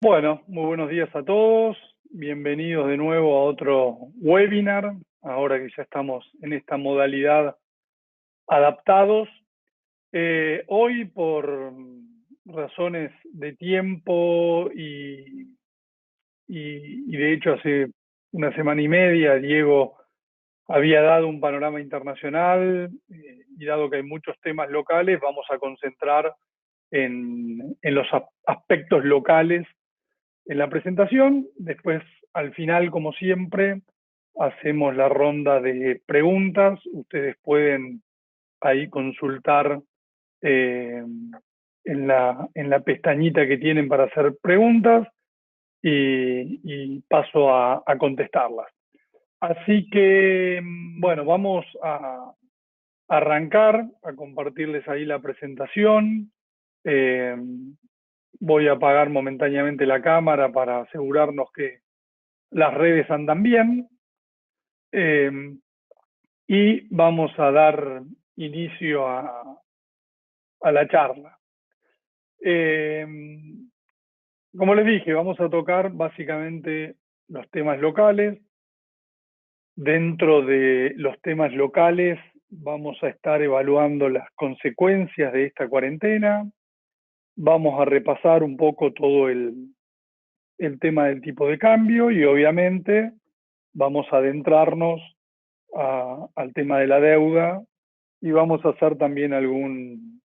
Bueno, muy buenos días a todos. Bienvenidos de nuevo a otro webinar, ahora que ya estamos en esta modalidad adaptados. Hoy, por razones de tiempo y de hecho hace una semana y media Diego había dado un panorama internacional y dado que hay muchos temas locales, vamos a concentrar en los aspectos locales en la presentación. Después, al final, como siempre, hacemos la ronda de preguntas. Ustedes pueden ahí consultar eh, en la pestañita que tienen para hacer preguntas y paso a contestarlas. Así que, bueno, vamos a arrancar, a compartirles ahí la presentación. Eh, Voy a apagar momentáneamente la cámara para asegurarnos que las redes andan bien, eh, y vamos a dar inicio a la charla. Eh, Como les dije, vamos a tocar básicamente los temas locales. Dentro de los temas locales vamos a estar evaluando las consecuencias de esta cuarentena. Vamos a repasar un poco todo el tema del tipo de cambio y obviamente vamos a adentrarnos al tema de la deuda y vamos a hacer también algún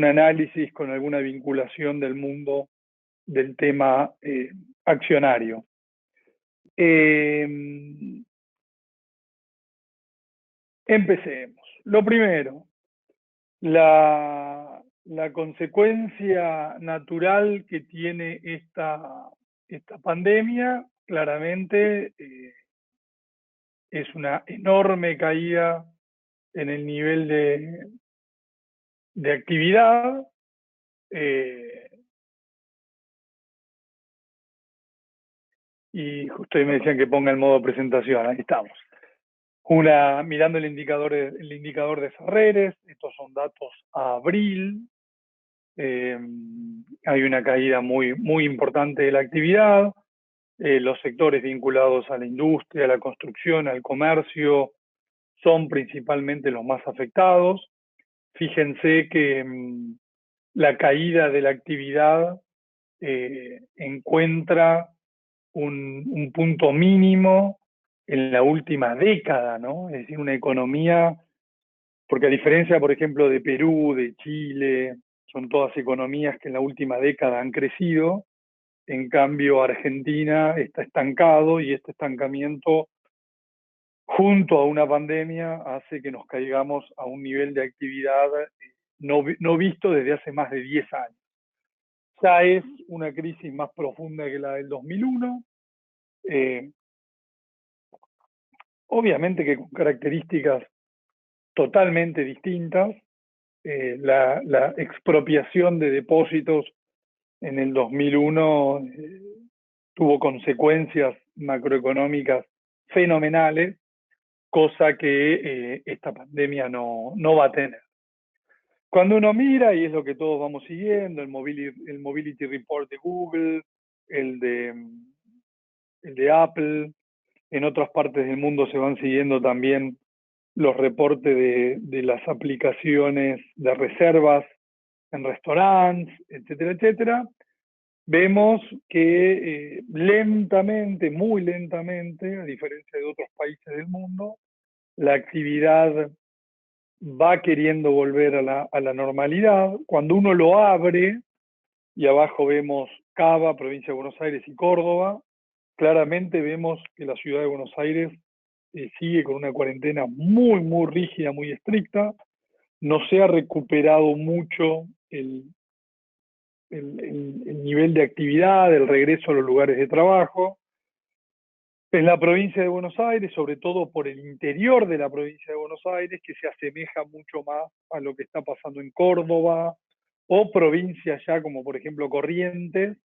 análisis con alguna vinculación del mundo del tema accionario. Empecemos. Lo primero, la consecuencia natural que tiene esta pandemia claramente es una enorme caída en el nivel de actividad. Y justo ahí me decían que ponga el modo presentación, ahí estamos. Mirando el indicador de Ferreres, estos son datos a abril. Hay una caída muy importante de la actividad. Los sectores vinculados a la industria, a la construcción, al comercio, son principalmente los más afectados. Fíjense que la caída de la actividad encuentra un punto mínimo en la última década, ¿no? Es decir, una economía, porque a diferencia, por ejemplo, de Perú, de Chile, son todas economías que en la última década han crecido. En cambio, Argentina está estancado y este estancamiento, junto a una pandemia, hace que nos caigamos a un nivel de actividad no visto desde hace más de 10 años. Ya es una crisis más profunda que la del 2001, obviamente que con características totalmente distintas. La expropiación de depósitos en el 2001 tuvo consecuencias macroeconómicas fenomenales, cosa que esta pandemia no va a tener. Cuando uno mira, y es lo que todos vamos siguiendo, el Mobility Report de Google, el de, el de Apple, en otras partes del mundo se van siguiendo también los reportes de las aplicaciones de reservas en restaurantes, etcétera, etcétera. Vemos que lentamente, muy lentamente, a diferencia de otros países del mundo, la actividad va queriendo volver a la normalidad. Cuando uno lo abre, y abajo vemos Cava, provincia de Buenos Aires y Córdoba, claramente vemos que la ciudad de Buenos Aires sigue con una cuarentena muy rígida, muy estricta. No se ha recuperado mucho el nivel de actividad, el regreso a los lugares de trabajo. En la provincia de Buenos Aires, sobre todo por el interior de la provincia de Buenos Aires, que se asemeja mucho más a lo que está pasando en Córdoba, o provincias ya como por ejemplo Corrientes,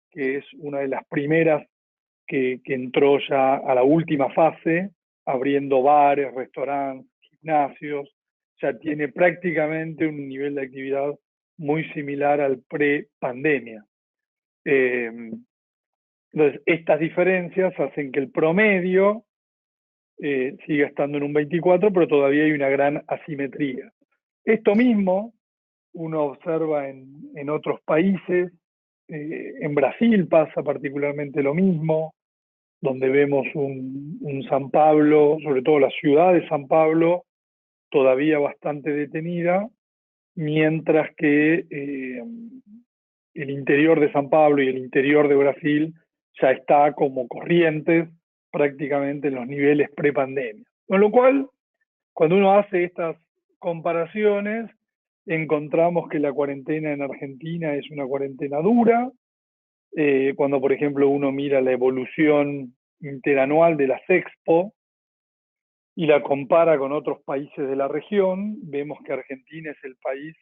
que es una de las primeras que entró ya a la última fase, abriendo bares, restaurantes, gimnasios. Ya tiene prácticamente un nivel de actividad muy similar al pre-pandemia. Eh, entonces, estas diferencias hacen que el promedio siga estando en un 24, pero todavía hay una gran asimetría. Esto mismo uno observa en otros países, en Brasil pasa particularmente lo mismo, donde vemos un San Pablo, sobre todo la ciudad de San Pablo, todavía bastante detenida, mientras que el interior de San Pablo y el interior de Brasil ya está como Corrientes prácticamente en los niveles prepandemia. Con lo cual, cuando uno hace estas comparaciones, encontramos que la cuarentena en Argentina es una cuarentena dura. Cuando, por ejemplo, uno mira la evolución interanual de las Expo y la compara con otros países de la región, vemos que Argentina es el país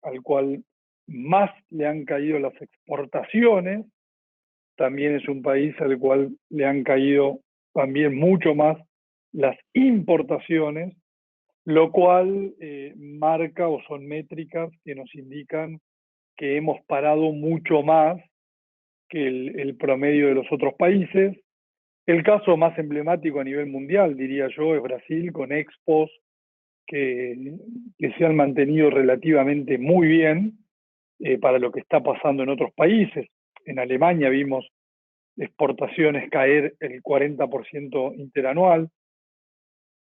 al cual más le han caído las exportaciones, también es un país al cual le han caído también mucho más las importaciones, lo cual marca o son métricas que nos indican que hemos parado mucho más que el promedio de los otros países. El caso más emblemático a nivel mundial, diría yo, es Brasil, con expos que se han mantenido relativamente muy bien para lo que está pasando en otros países. En Alemania vimos exportaciones caer el 40% interanual.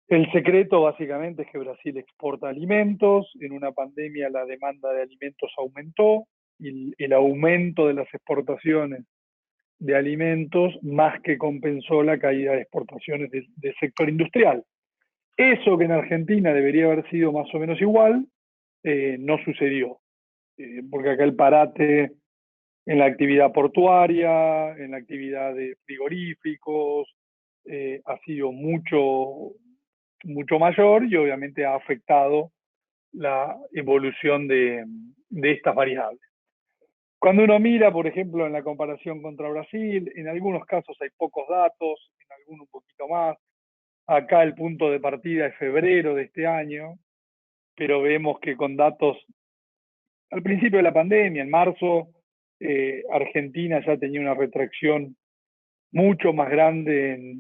El secreto básicamente es que Brasil exporta alimentos, en una pandemia la demanda de alimentos aumentó y el aumento de las exportaciones de alimentos más que compensó la caída de exportaciones del sector industrial. Eso que en Argentina debería haber sido más o menos igual, no sucedió, porque acá el parate en la actividad portuaria, en la actividad de frigoríficos, ha sido mucho mayor y obviamente ha afectado la evolución de estas variables. Cuando uno mira, por ejemplo, en la comparación contra Brasil, en algunos casos hay pocos datos, en algunos un poquito más. Acá el punto de partida es febrero de este año, pero vemos que con datos al principio de la pandemia, en marzo, Argentina ya tenía una retracción mucho más grande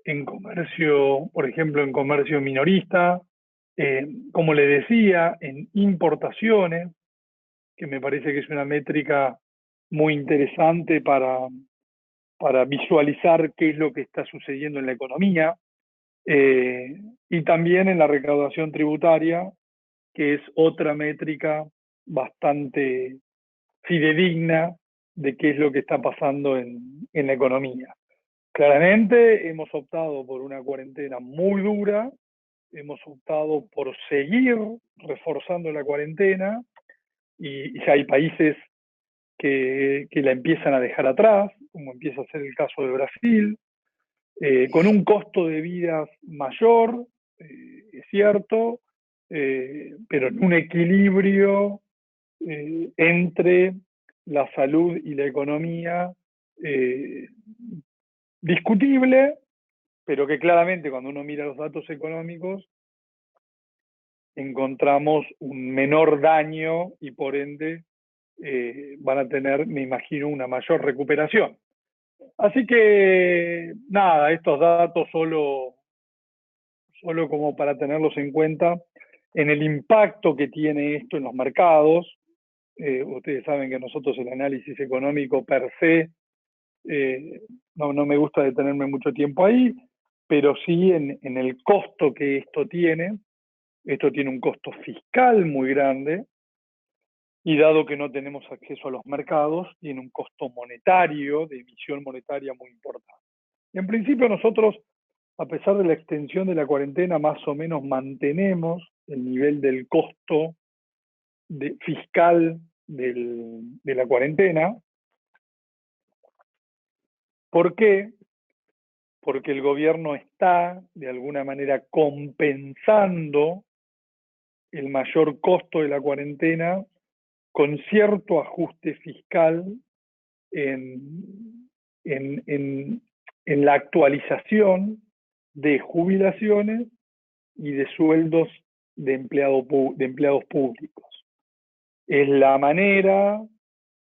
en comercio, por ejemplo, en comercio minorista, como le decía, en importaciones, que me parece que es una métrica muy interesante para visualizar qué es lo que está sucediendo en la economía, y también en la recaudación tributaria, que es otra métrica bastante fidedigna de qué es lo que está pasando en la economía. Claramente hemos optado por una cuarentena muy dura, hemos optado por seguir reforzando la cuarentena y ya hay países que la empiezan a dejar atrás, como empieza a ser el caso de Brasil, con un costo de vida mayor, es cierto, pero en un equilibrio entre la salud y la economía eh, discutible, pero que claramente cuando uno mira los datos económicos encontramos un menor daño y por ende van a tener, me imagino, una mayor recuperación. Así que nada, estos datos solo como para tenerlos en cuenta en el impacto que tiene esto en los mercados. Ustedes saben que nosotros el análisis económico per se, no me gusta detenerme mucho tiempo ahí, pero sí en el costo que esto tiene. Esto tiene un costo fiscal muy grande y dado que no tenemos acceso a los mercados, tiene un costo monetario, de emisión monetaria muy importante. En principio nosotros, a pesar de la extensión de la cuarentena, más o menos mantenemos el nivel del costo fiscal de la cuarentena. ¿Por qué? Porque el gobierno está, de alguna manera, compensando el mayor costo de la cuarentena con cierto ajuste fiscal en, en, en, en la actualización de jubilaciones y de sueldos de empleados públicos. Es la manera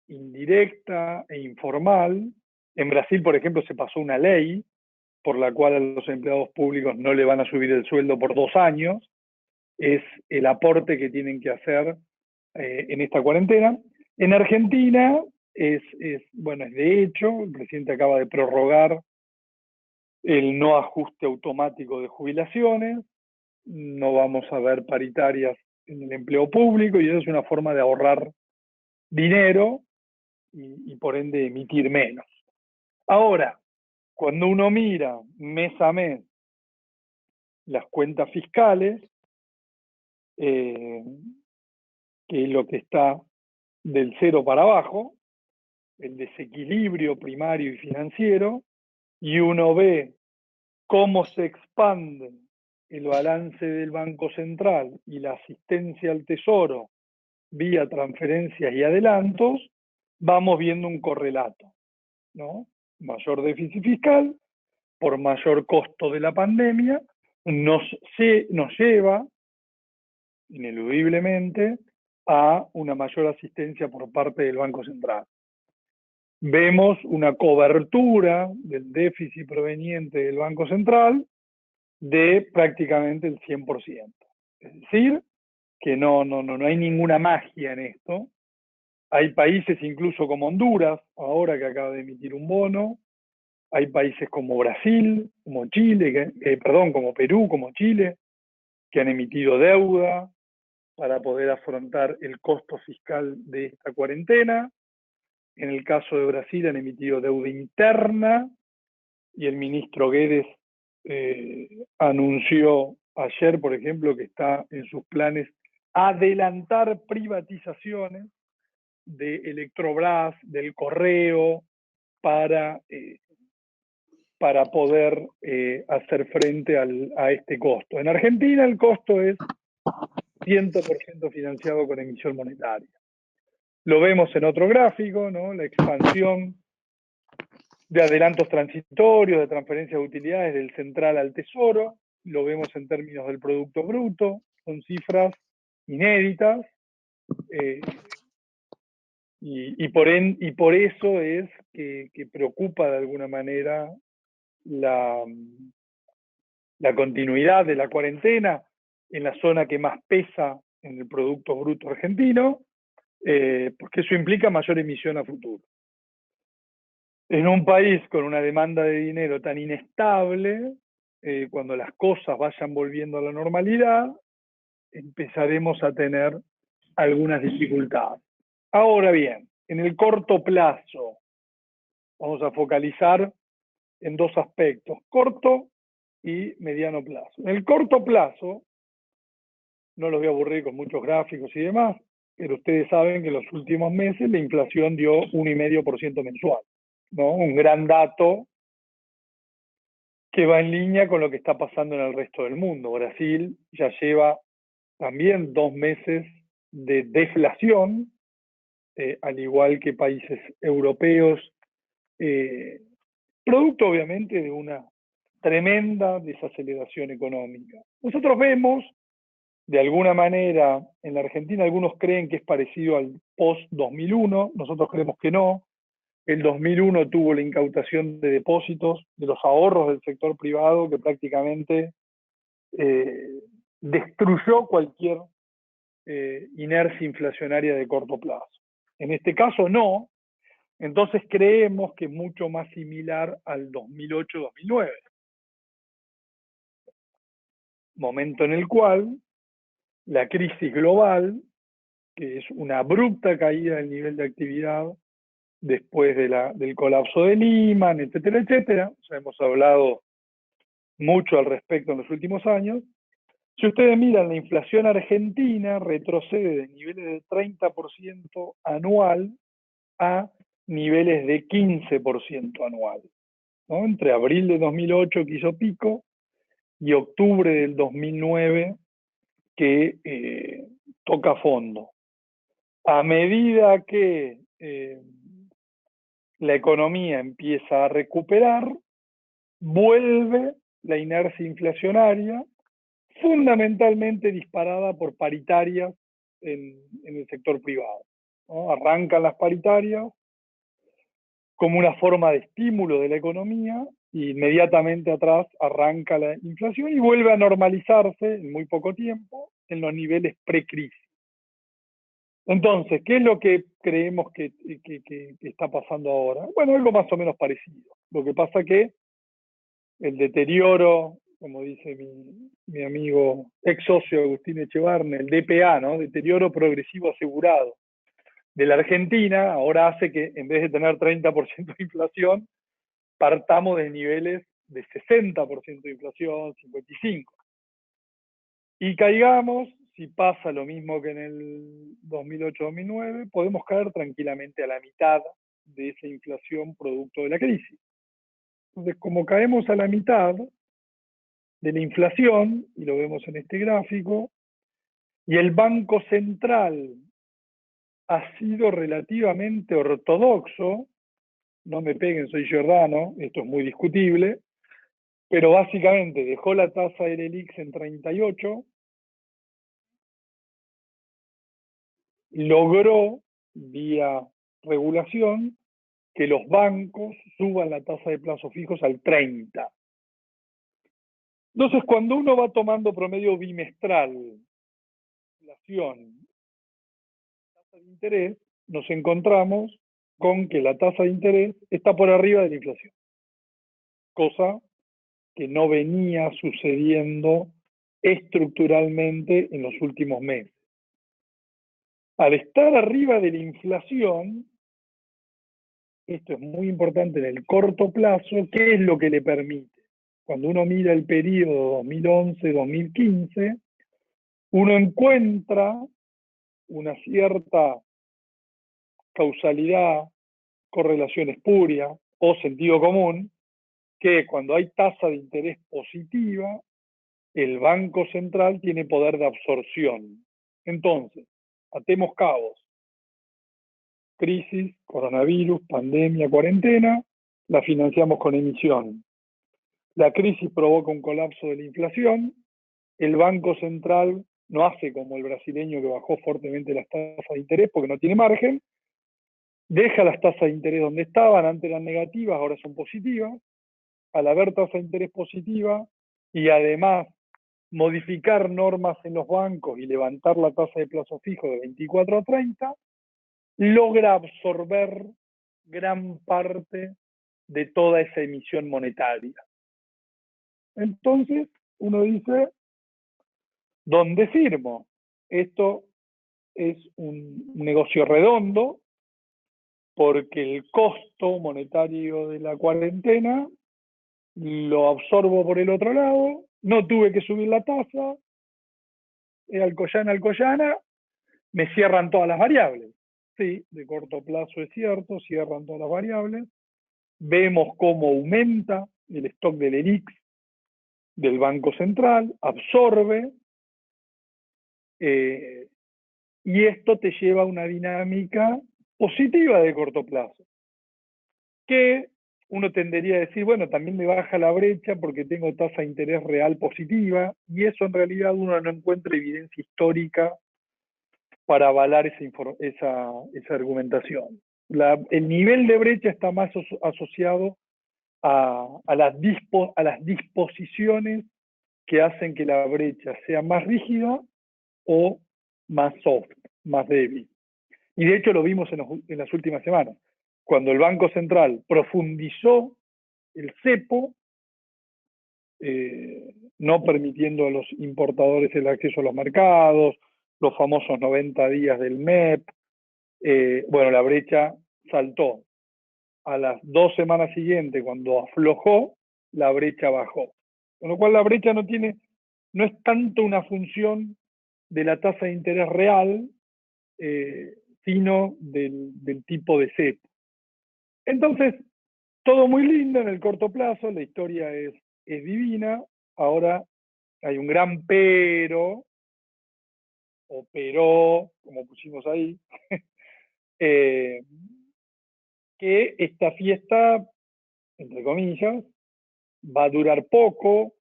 indirecta e informal. En Brasil, por ejemplo, se pasó una ley por la cual a los empleados públicos no le van a subir el sueldo por 2 años. Es el aporte que tienen que hacer en esta cuarentena. En Argentina bueno, es de hecho, el presidente acaba de prorrogar el no ajuste automático de jubilaciones, no vamos a ver paritarias en el empleo público y eso es una forma de ahorrar dinero y por ende emitir menos. Ahora, cuando uno mira mes a mes las cuentas fiscales, que es lo que está del cero para abajo, el desequilibrio primario y financiero, y uno ve cómo se expande el balance del Banco Central y la asistencia al Tesoro vía transferencias y adelantos, vamos viendo un correlato, ¿no? Mayor déficit fiscal, por mayor costo de la pandemia, nos lleva ineludiblemente a una mayor asistencia por parte del Banco Central. Vemos una cobertura del déficit proveniente del Banco Central de prácticamente el 100%. Es decir, que no hay ninguna magia en esto. Hay países incluso como Honduras, ahora que acaba de emitir un bono. Hay países como Brasil, como Chile, como Perú, como Chile, que han emitido deuda para poder afrontar el costo fiscal de esta cuarentena. En el caso de Brasil han emitido deuda interna y el ministro Guedes anunció ayer, por ejemplo, que está en sus planes adelantar privatizaciones de Electrobras, del correo, para poder hacer frente a este costo. En Argentina el costo es 100% financiado con emisión monetaria. Lo vemos en otro gráfico, ¿no? La expansión de adelantos transitorios, de transferencias de utilidades del central al tesoro, lo vemos en términos del Producto Bruto, son cifras inéditas, y por eso es que preocupa de alguna manera la continuidad de la cuarentena en la zona que más pesa en el Producto Bruto argentino, porque eso implica mayor emisión a futuro. En un país con una demanda de dinero tan inestable, cuando las cosas vayan volviendo a la normalidad, empezaremos a tener algunas dificultades. Ahora bien, en el corto plazo, vamos a focalizar en dos aspectos, corto y mediano plazo. En el corto plazo, no los voy a aburrir con muchos gráficos y demás, pero ustedes saben que en los últimos meses la inflación dio 1,5% mensual, ¿no? Un gran dato que va en línea con lo que está pasando en el resto del mundo. Brasil ya lleva también 2 meses de deflación, al igual que países europeos, producto obviamente de una tremenda desaceleración económica. Nosotros vemos, de alguna manera, en la Argentina algunos creen que es parecido al post-2001, nosotros creemos que no. El 2001 tuvo la incautación de depósitos, de los ahorros del sector privado, que prácticamente destruyó cualquier inercia inflacionaria de corto plazo. En este caso no, entonces creemos que es mucho más similar al 2008-2009, momento en el cual la crisis global, que es una abrupta caída del nivel de actividad después del colapso de Lehman, etcétera, etcétera, o sea, hemos hablado mucho al respecto en los últimos años. Si ustedes miran, la inflación argentina retrocede de niveles de 30% anual a niveles de 15% anual, ¿no? Entre abril de 2008, que hizo pico, y octubre del 2009, que toca fondo. A medida que la economía empieza a recuperar, vuelve la inercia inflacionaria, fundamentalmente disparada por paritarias en el sector privado. ¿no? Arrancan las paritarias como una forma de estímulo de la economía y inmediatamente atrás arranca la inflación y vuelve a normalizarse en muy poco tiempo en los niveles precrisis. Entonces, ¿qué es lo que creemos que está pasando ahora? Bueno, algo más o menos parecido. Lo que pasa que el deterioro, como dice mi amigo ex socio Agustín Echevarne, el DPA, ¿no? Deterioro progresivo asegurado de la Argentina, ahora hace que en vez de tener 30% de inflación, partamos de niveles de 60% de inflación, 55%. Y caigamos, si pasa lo mismo que en el 2008-2009, podemos caer tranquilamente a la mitad de esa inflación producto de la crisis. Entonces, como caemos a la mitad de la inflación, y lo vemos en este gráfico, y el Banco Central ha sido relativamente ortodoxo, no me peguen, soy Giordano, esto es muy discutible, pero básicamente dejó la tasa del ELIX en 38, logró, vía regulación, que los bancos suban la tasa de plazos fijos al 30. Entonces, cuando uno va tomando promedio bimestral, inflación, tasa de interés, nos encontramos con que la tasa de interés está por arriba de la inflación, cosa que no venía sucediendo estructuralmente en los últimos meses. Al estar arriba de la inflación, esto es muy importante en el corto plazo, ¿qué es lo que le permite? Cuando uno mira el periodo 2011-2015, uno encuentra una cierta causalidad, correlación espuria o sentido común, que cuando hay tasa de interés positiva, el Banco Central tiene poder de absorción. Entonces, atemos cabos. Crisis, coronavirus, pandemia, cuarentena, la financiamos con emisión. La crisis provoca un colapso de la inflación, el Banco Central no hace como el brasileño que bajó fuertemente las tasas de interés porque no tiene margen, deja las tasas de interés donde estaban, antes eran negativas, ahora son positivas. Al haber tasa de interés positiva y además modificar normas en los bancos y levantar la tasa de plazo fijo de 24 a 30, logra absorber gran parte de toda esa emisión monetaria. Entonces, uno dice, ¿dónde firmo? Esto es un negocio redondo porque el costo monetario de la cuarentena lo absorbo por el otro lado, no tuve que subir la tasa, Alcoyana, me cierran todas las variables. Sí, de corto plazo es cierto, cierran todas las variables. Vemos cómo aumenta el stock del ELIX del Banco Central, absorbe, y esto te lleva a una dinámica positiva de corto plazo, que uno tendería a decir, bueno, también me baja la brecha porque tengo tasa de interés real positiva, y eso en realidad uno no encuentra evidencia histórica para avalar esa argumentación. El nivel de brecha está más asociado a las disposiciones que hacen que la brecha sea más rígida o más soft, más débil. Y de hecho lo vimos en las últimas semanas, cuando el Banco Central profundizó el cepo, no permitiendo a los importadores el acceso a los mercados, los famosos 90 días del MEP, bueno, la brecha saltó. A las 2 semanas siguientes, cuando aflojó, la brecha bajó. Con lo cual la brecha no es tanto una función de la tasa de interés real, sino del tipo de cepo. Entonces, todo muy lindo en el corto plazo, la historia es divina. Ahora hay un gran pero, o pero, como pusimos ahí, que esta fiesta, entre comillas, va a durar poco,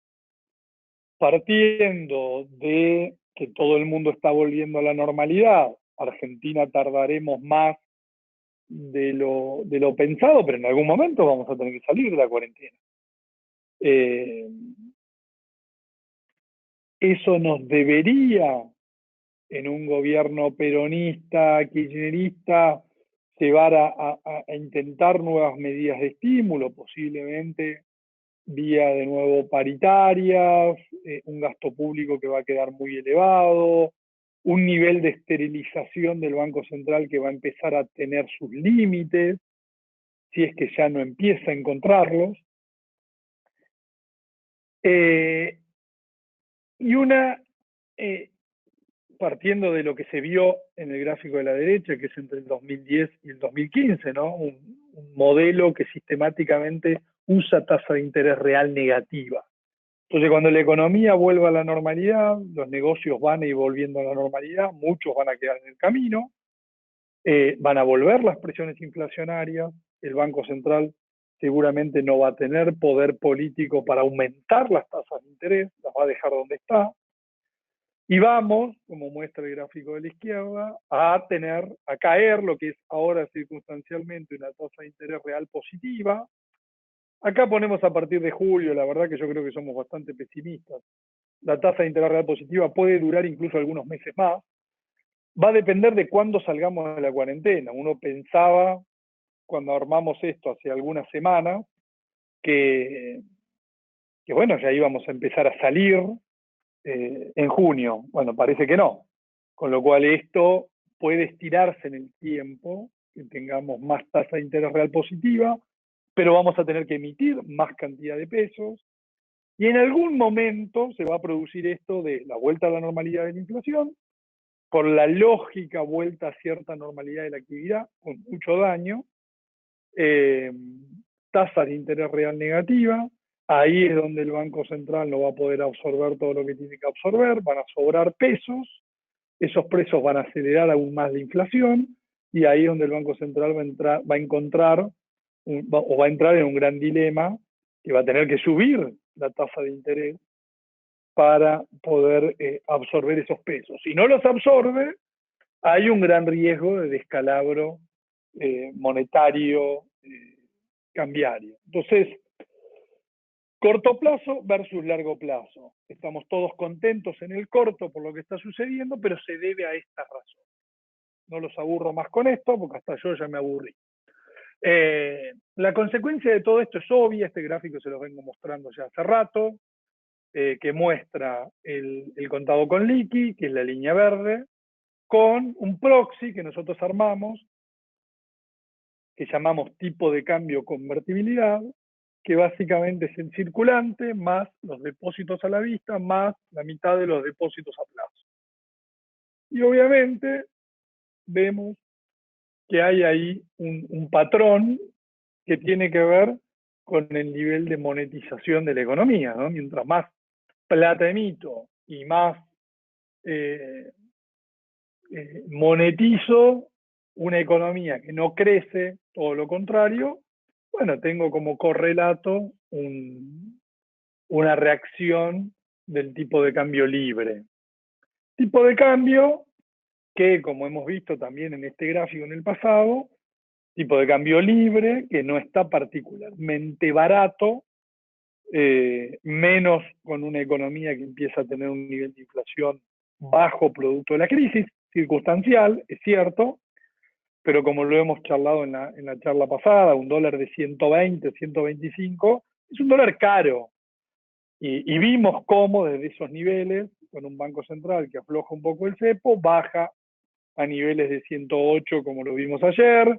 partiendo de que todo el mundo está volviendo a la normalidad. Argentina tardaremos más de lo pensado, pero en algún momento vamos a tener que salir de la cuarentena. Eso nos debería, en un gobierno peronista, kirchnerista, llevar a intentar nuevas medidas de estímulo, posiblemente vía de nuevo paritarias, un gasto público que va a quedar muy elevado, un nivel de esterilización del Banco Central que va a empezar a tener sus límites, si es que ya no empieza a encontrarlos. Y partiendo de lo que se vio en el gráfico de la derecha, que es entre el 2010 y el 2015, ¿no? Un modelo que sistemáticamente usa tasa de interés real negativa. Entonces, cuando la economía vuelva a la normalidad, los negocios van a ir volviendo a la normalidad, muchos van a quedar en el camino, van a volver las presiones inflacionarias, el Banco Central seguramente no va a tener poder político para aumentar las tasas de interés, las va a dejar donde está, y vamos, como muestra el gráfico de la izquierda, a caer lo que es ahora circunstancialmente una tasa de interés real positiva. Acá ponemos a partir de julio, la verdad que yo creo que somos bastante pesimistas. La tasa de interés real positiva puede durar incluso algunos meses más. Va a depender de cuándo salgamos de la cuarentena. Uno pensaba, cuando armamos esto hace algunas semanas, que bueno, ya íbamos a empezar a salir en junio. Bueno, parece que no. Con lo cual esto puede estirarse en el tiempo, que tengamos más tasa de interés real positiva, pero vamos a tener que emitir más cantidad de pesos. Y en algún momento se va a producir esto de la vuelta a la normalidad de la inflación, por la lógica vuelta a cierta normalidad de la actividad, con mucho daño, tasa de interés real negativa, ahí es donde el Banco Central no va a poder absorber todo lo que tiene que absorber, van a sobrar pesos, esos precios van a acelerar aún más la inflación, y ahí es donde el Banco Central va a encontrar o va a entrar en un gran dilema, que va a tener que subir la tasa de interés para poder absorber esos pesos. Si no los absorbe, hay un gran riesgo de descalabro monetario, cambiario. Entonces, corto plazo versus largo plazo. Estamos todos contentos en el corto por lo que está sucediendo, pero se debe a esta razón. No los aburro más con esto, porque hasta yo ya me aburrí. La consecuencia de todo esto es obvia, este gráfico se los vengo mostrando ya hace rato, que muestra el contado con liqui, que es la línea verde, con un proxy que nosotros armamos, que llamamos tipo de cambio convertibilidad, que básicamente es el circulante más los depósitos a la vista más la mitad de los depósitos a plazo. Y obviamente vemos que hay ahí un patrón que tiene que ver con el nivel de monetización de la economía, ¿no? Mientras más plata emito y más monetizo una economía que no crece, todo lo contrario, bueno, tengo como correlato una reacción del tipo de cambio libre. Tipo de cambio que, como hemos visto también en este gráfico en el pasado, tipo de cambio libre que no está particularmente barato, menos con una economía que empieza a tener un nivel de inflación bajo producto de la crisis, circunstancial, es cierto, pero como lo hemos charlado en la charla pasada, un dólar de 120, 125, es un dólar caro. Y vimos cómo desde esos niveles, con un Banco Central que afloja un poco el cepo, baja a niveles de 108 como lo vimos ayer,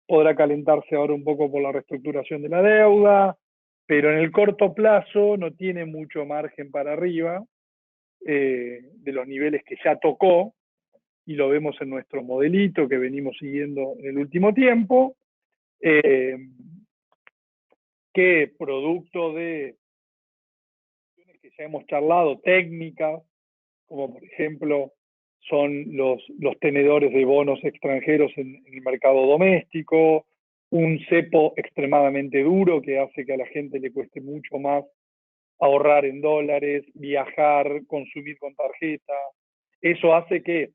podrá calentarse ahora un poco por la reestructuración de la deuda, pero en el corto plazo no tiene mucho margen para arriba de los niveles que ya tocó, y lo vemos en nuestro modelito que venimos siguiendo en el último tiempo, que producto de que ya hemos charlado, técnicas, como por ejemplo son los tenedores de bonos extranjeros en el mercado doméstico, un cepo extremadamente duro que hace que a la gente le cueste mucho más ahorrar en dólares, viajar, consumir con tarjeta. Eso hace que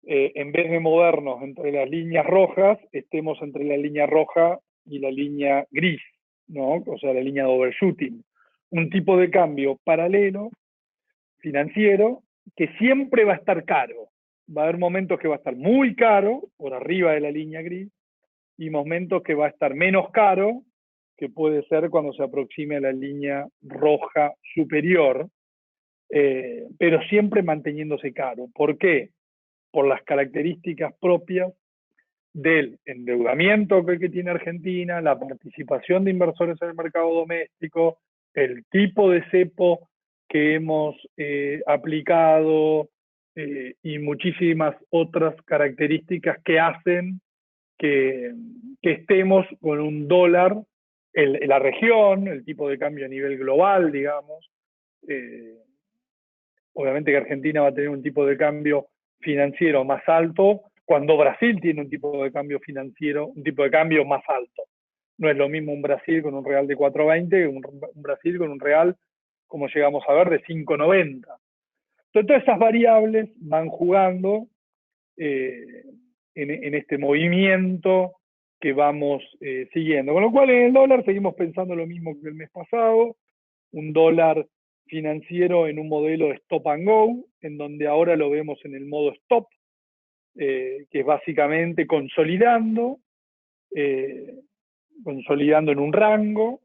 en vez de movernos entre las líneas rojas, estemos entre la línea roja y la línea gris, ¿no? O sea, la línea de overshooting. Un tipo de cambio paralelo, financiero, que siempre va a estar caro. Va a haber momentos que va a estar muy caro, por arriba de la línea gris, y momentos que va a estar menos caro, que puede ser cuando se aproxime a la línea roja superior, pero siempre manteniéndose caro. ¿Por qué? Por las características propias del endeudamiento que tiene Argentina, la participación de inversores en el mercado doméstico, el tipo de cepo que hemos aplicado y muchísimas otras características que hacen que estemos con un dólar en la región, el tipo de cambio a nivel global, digamos. Eh, Obviamente que Argentina va a tener un tipo de cambio financiero más alto cuando Brasil tiene un tipo de cambio financiero, un tipo de cambio más alto. No es lo mismo un Brasil con un real de 4.20 que un Brasil con un real, como llegamos a ver, de 5.90. Entonces, todas esas variables van jugando eh, en este movimiento que vamos siguiendo. Con lo cual, en el dólar seguimos pensando lo mismo que el mes pasado, un dólar financiero en un modelo de stop and go, en donde ahora lo vemos en el modo stop, que es básicamente eh, consolidando en un rango,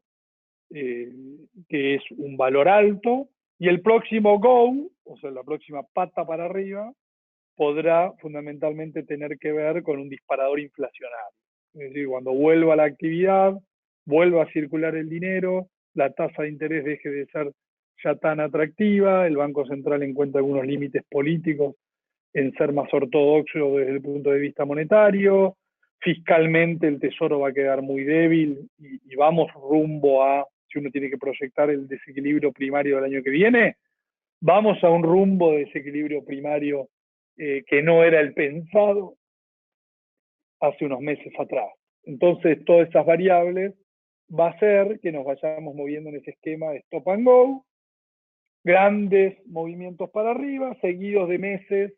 eh, que es un valor alto, y el próximo go, o sea, la próxima pata para arriba, podrá fundamentalmente tener que ver con un disparador inflacionario. Es decir, cuando vuelva la actividad, vuelva a circular el dinero, la tasa de interés deje de ser ya tan atractiva, el Banco Central encuentra algunos límites políticos en ser más ortodoxo desde el punto de vista monetario, fiscalmente el Tesoro va a quedar muy débil y vamos rumbo a, si uno tiene que proyectar el desequilibrio primario del año que viene, vamos a un rumbo de desequilibrio primario que no era el pensado hace unos meses atrás. Entonces, todas esas variables va a hacer que nos vayamos moviendo en ese esquema de stop and go, grandes movimientos para arriba, seguidos de meses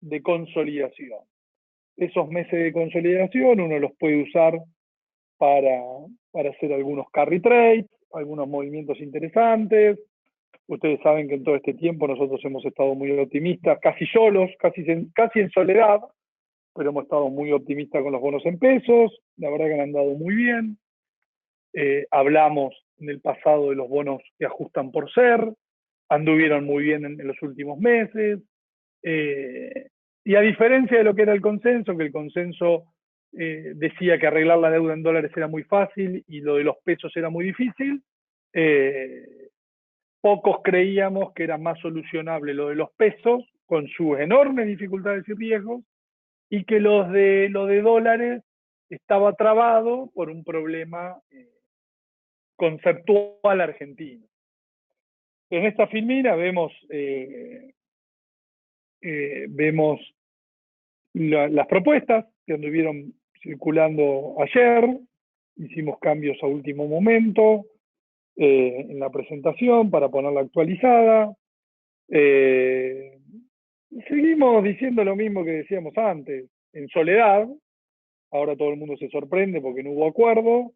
de consolidación. Esos meses de consolidación uno los puede usar para, para hacer algunos carry trades, algunos movimientos interesantes. Ustedes saben que en todo este tiempo nosotros hemos estado muy optimistas, casi solos, casi en soledad, pero hemos estado muy optimistas con los bonos en pesos, la verdad que han andado muy bien. Hablamos en el pasado de los bonos que ajustan por ser, anduvieron muy bien en los últimos meses. Y a diferencia de lo que era el consenso, que el consenso decía que arreglar la deuda en dólares era muy fácil y lo de los pesos era muy difícil, pocos creíamos que era más solucionable lo de los pesos, con sus enormes dificultades y riesgos, y que lo de dólares estaba trabado por un problema conceptual argentino. En esta filmina vemos las propuestas que anduvieron circulando ayer, hicimos cambios a último momento en la presentación para ponerla actualizada. Seguimos diciendo lo mismo que decíamos antes, en soledad. Ahora todo el mundo se sorprende porque no hubo acuerdo.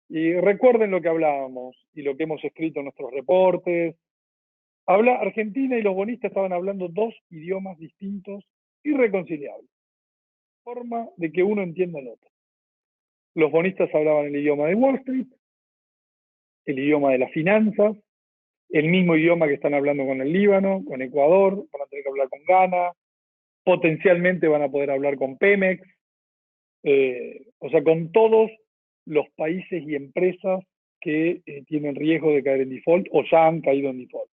Y recuerden lo que hablábamos y lo que hemos escrito en nuestros reportes. Argentina y los bonistas estaban hablando dos idiomas distintos, irreconciliables. Forma de que uno entienda el otro. Los bonistas hablaban el idioma de Wall Street, el idioma de las finanzas, el mismo idioma que están hablando con el Líbano, con Ecuador, van a tener que hablar con Ghana, potencialmente van a poder hablar con Pemex, o sea, con todos los países y empresas que tienen riesgo de caer en default o ya han caído en default.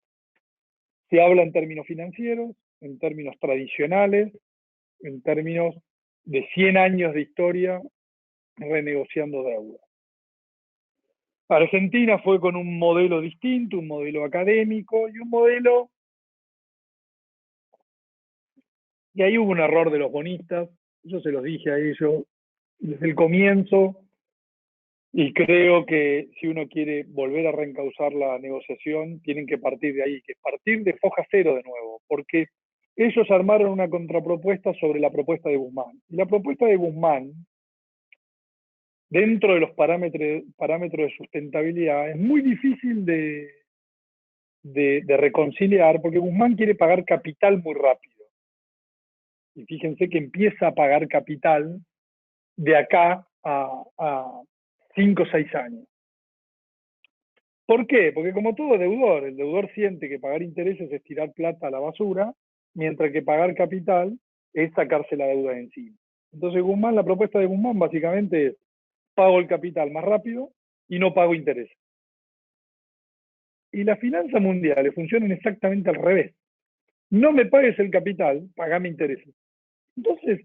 Se habla en términos financieros, en términos tradicionales, en términos de 100 años de historia renegociando deuda. Argentina fue con un modelo distinto, un modelo académico y un modelo, y ahí hubo un error de los bonistas, yo se los dije a ellos desde el comienzo, y creo que si uno quiere volver a reencauzar la negociación, tienen que partir de ahí, que partir de foja cero de nuevo, porque ellos armaron una contrapropuesta sobre la propuesta de Guzmán. Y la propuesta de Guzmán, dentro de los parámetros de sustentabilidad, es muy difícil de reconciliar, porque Guzmán quiere pagar capital muy rápido. Y fíjense que empieza a pagar capital de acá a 5 o 6 años. ¿Por qué? Porque como todo deudor, el deudor siente que pagar intereses es tirar plata a la basura, mientras que pagar capital es sacarse la deuda de encima. Entonces Guzmán, la propuesta de Guzmán básicamente es: pago el capital más rápido y no pago intereses. Y las finanzas mundiales funcionan exactamente al revés. No me pagues el capital, pagame intereses. Entonces,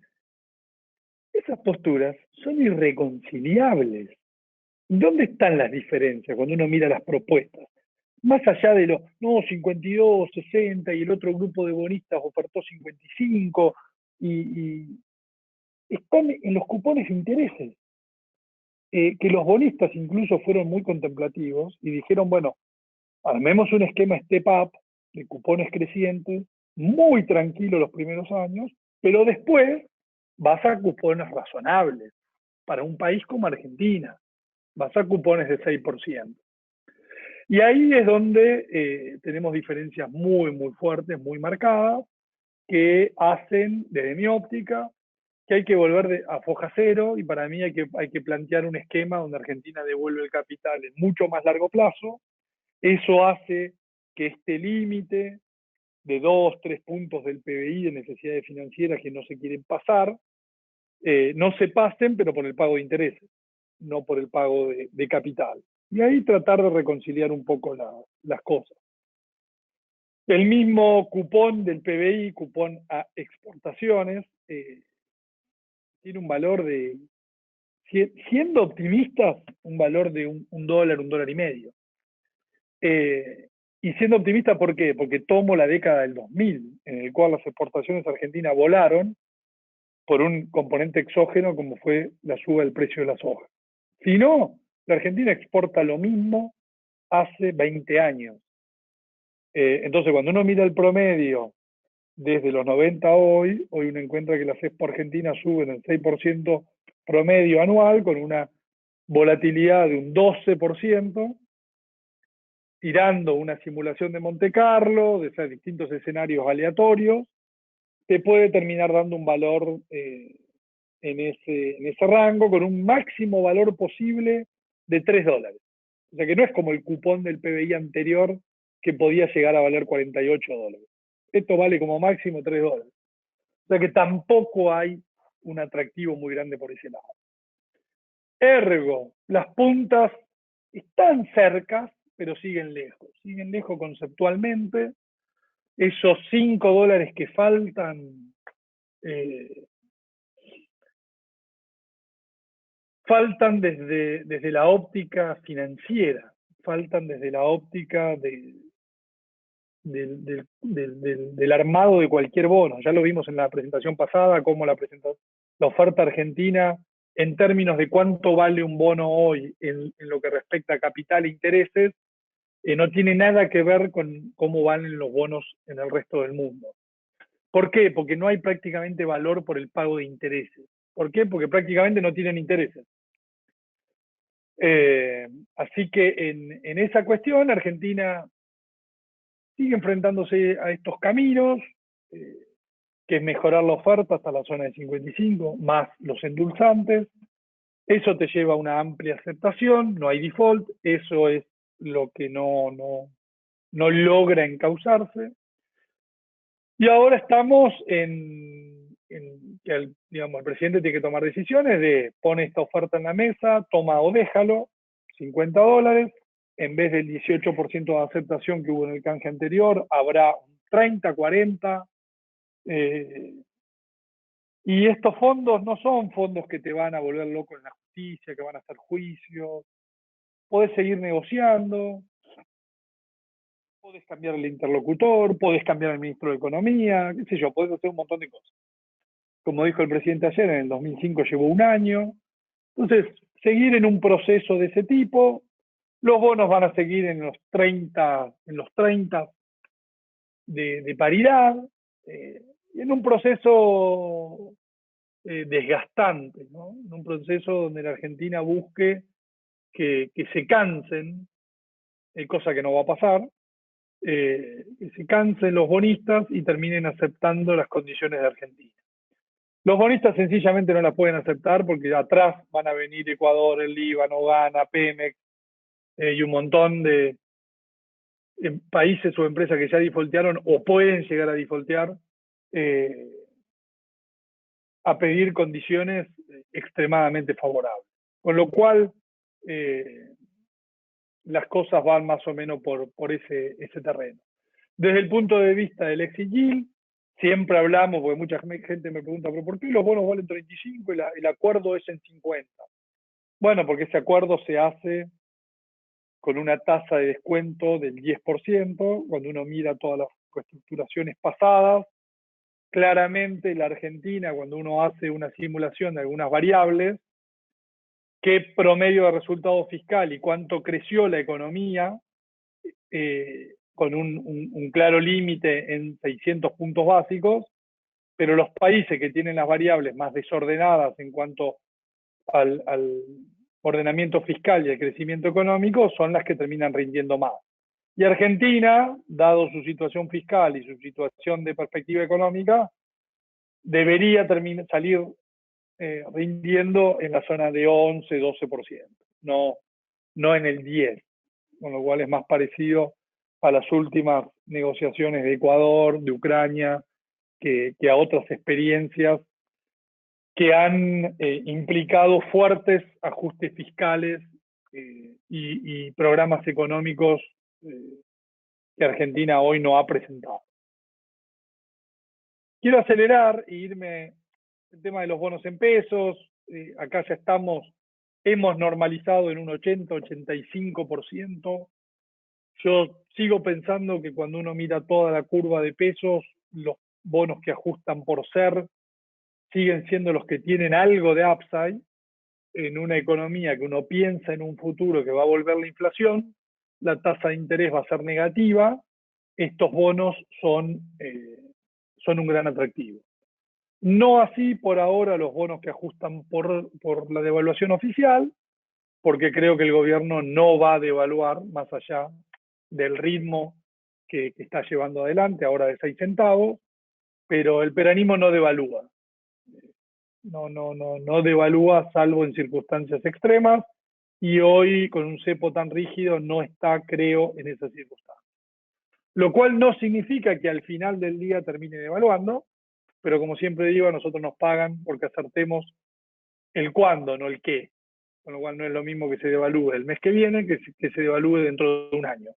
esas posturas son irreconciliables. ¿Dónde están las diferencias cuando uno mira las propuestas? Más allá de los, no, 52, 60 y el otro grupo de bonistas ofertó 55 y están en los cupones de intereses. Que los bonistas incluso fueron muy contemplativos y dijeron, bueno, armemos un esquema step up de cupones crecientes, muy tranquilo los primeros años, pero después vas a cupones razonables para un país como Argentina, vas a cupones de 6%. Y ahí es donde tenemos diferencias muy, muy fuertes, muy marcadas, que hacen, desde mi óptica, que hay que volver a foja cero, y para mí hay que plantear un esquema donde Argentina devuelve el capital en mucho más largo plazo. Eso hace que este límite de 2, 3 puntos del PBI de necesidades financieras que no se quieren pasar, no se pasen, pero por el pago de intereses, no por el pago de capital. Y ahí tratar de reconciliar un poco las cosas. El mismo cupón del PBI, cupón a exportaciones, tiene un valor de, siendo optimistas, un valor de un dólar, $1,50. Y siendo optimista, ¿por qué? Porque tomo la década del 2000, en el cual las exportaciones argentinas volaron por un componente exógeno como fue la suba del precio de la soja. Si no, la Argentina exporta lo mismo hace 20 años. Entonces, cuando uno mira el promedio desde los 90 a hoy uno encuentra que las expo argentinas suben el 6% promedio anual, con una volatilidad de un 12%, tirando una simulación de Monte Carlo, de esos distintos escenarios aleatorios, te puede terminar dando un valor en ese rango, con un máximo valor posible de $3. O sea que no es como el cupón del PBI anterior, que podía llegar a valer $48. Esto vale como máximo $3. O sea que tampoco hay un atractivo muy grande por ese lado. Ergo, las puntas están cerca, pero siguen lejos conceptualmente. Esos $5 que faltan, faltan desde la óptica financiera, faltan desde la óptica del armado de cualquier bono. Ya lo vimos en la presentación pasada, cómo la oferta argentina, en términos de cuánto vale un bono hoy en lo que respecta a capital e intereses, no tiene nada que ver con cómo valen los bonos en el resto del mundo. ¿Por qué? Porque no hay prácticamente valor por el pago de intereses. ¿Por qué? Porque prácticamente no tienen intereses. Así que en esa cuestión, Argentina sigue enfrentándose a estos caminos, que es mejorar la oferta hasta la zona de 55, más los endulzantes. Eso te lleva a una amplia aceptación, no hay default, eso es lo que no logra encauzarse. Y ahora estamos en que el presidente tiene que tomar decisiones de: pone esta oferta en la mesa, toma o déjalo, $50, en vez del 18% de aceptación que hubo en el canje anterior, habrá 30, 40. Y estos fondos no son fondos que te van a volver loco en la justicia, que van a hacer juicios. Podés seguir negociando, podés cambiar el interlocutor, podés cambiar el ministro de Economía, qué sé yo, podés hacer un montón de cosas. Como dijo el presidente ayer, en el 2005 llevó un año. Entonces, seguir en un proceso de ese tipo. Los bonos van a seguir en los 30 de paridad. en un proceso desgastante, ¿no? En un proceso donde la Argentina busque que se cansen, cosa que no va a pasar, que se cansen los bonistas y terminen aceptando las condiciones de Argentina. Los bonistas sencillamente no las pueden aceptar porque atrás van a venir Ecuador, el Líbano, Ghana, Pemex y un montón de países o empresas que ya defaultearon o pueden llegar a defaultear a pedir condiciones extremadamente favorables. Con lo cual, las cosas van más o menos por ese terreno. Desde el punto de vista del exit yield, siempre hablamos, porque mucha gente me pregunta, ¿pero por qué los bonos valen 35 y el acuerdo es en 50? Bueno, porque ese acuerdo se hace con una tasa de descuento del 10%, cuando uno mira todas las reestructuraciones pasadas. Claramente la Argentina, cuando uno hace una simulación de algunas variables, qué promedio de resultado fiscal y cuánto creció la economía, con un claro límite en 600 puntos básicos, pero los países que tienen las variables más desordenadas en cuanto al ordenamiento fiscal y el crecimiento económico son las que terminan rindiendo más. Y Argentina, dado su situación fiscal y su situación de perspectiva económica, debería salir rindiendo en la zona de 11, 12%, no en el 10%, con lo cual es más parecido a las últimas negociaciones de Ecuador, de Ucrania, que a otras experiencias que han implicado fuertes ajustes fiscales y programas económicos que Argentina hoy no ha presentado. Quiero acelerar e irme el tema de los bonos en pesos. Acá ya hemos normalizado en un 80-85%. Yo sigo pensando que cuando uno mira toda la curva de pesos, los bonos que ajustan por ser siguen siendo los que tienen algo de upside en una economía que uno piensa en un futuro que va a volver la inflación, la tasa de interés va a ser negativa, estos bonos son un gran atractivo. No así por ahora los bonos que ajustan por la devaluación oficial, porque creo que el gobierno no va a devaluar más allá del ritmo que está llevando adelante, ahora de 6 centavos, pero el peronismo no devalúa. No devalúa salvo en circunstancias extremas, y hoy con un cepo tan rígido no está, creo, en esas circunstancias. Lo cual no significa que al final del día termine devaluando, pero como siempre digo, a nosotros nos pagan porque acertemos el cuándo, no el qué. Con lo cual no es lo mismo que se devalúe el mes que viene que se devalúe dentro de un año.